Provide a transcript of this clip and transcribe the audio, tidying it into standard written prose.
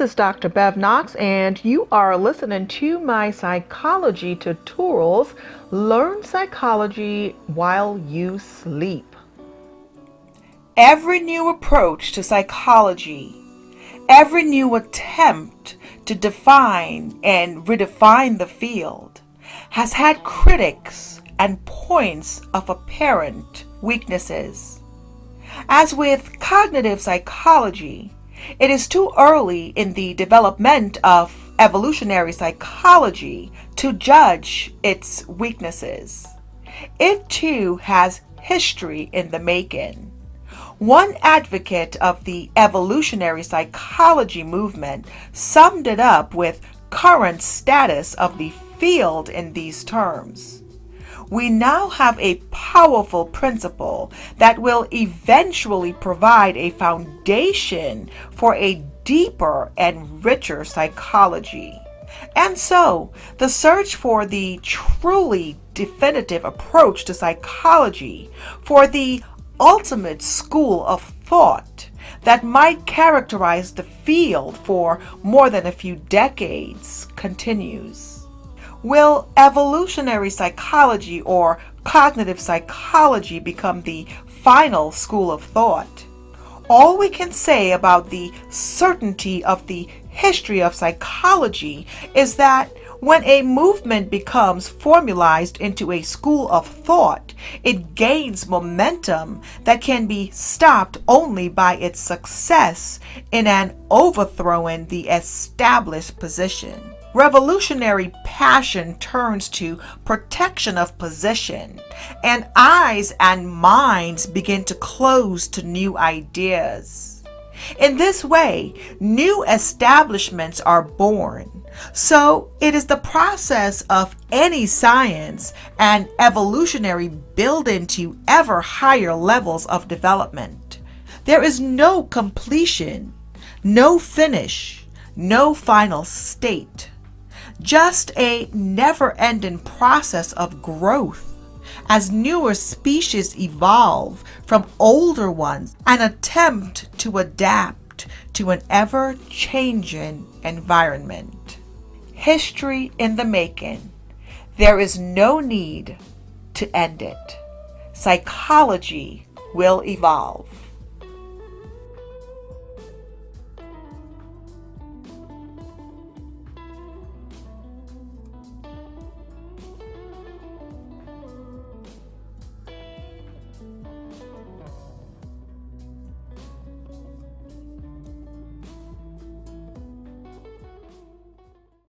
This is Dr. Bev Knox, and you are listening to my psychology tutorials. Learn psychology while you sleep. Every new approach to psychology, every new attempt to define and redefine the field has had critics and points of apparent weaknesses. As with cognitive psychology, it is too early in the development of evolutionary psychology to judge its weaknesses. It too has history in the making. One advocate of the evolutionary psychology movement summed it up with current status of the field in these terms. We now have a powerful principle that will eventually provide a foundation for a deeper and richer psychology. And so, the search for the truly definitive approach to psychology, for the ultimate school of thought that might characterize the field for more than a few decades, continues. Will evolutionary psychology or cognitive psychology become the final school of thought? All we can say about the certainty of the history of psychology is that when a movement becomes formalized into a school of thought, it gains momentum that can be stopped only by its success in an overthrowing the established position. Revolutionary passion turns to protection of position, and eyes and minds begin to close to new ideas. In this way, new establishments are born. So it is the process of any science and evolutionary building to ever higher levels of development. There is no completion, no finish, no final state. Just a never-ending process of growth as newer species evolve from older ones and attempt to adapt to an ever-changing environment. History in the making. There is no need to end it. Psychology will evolve.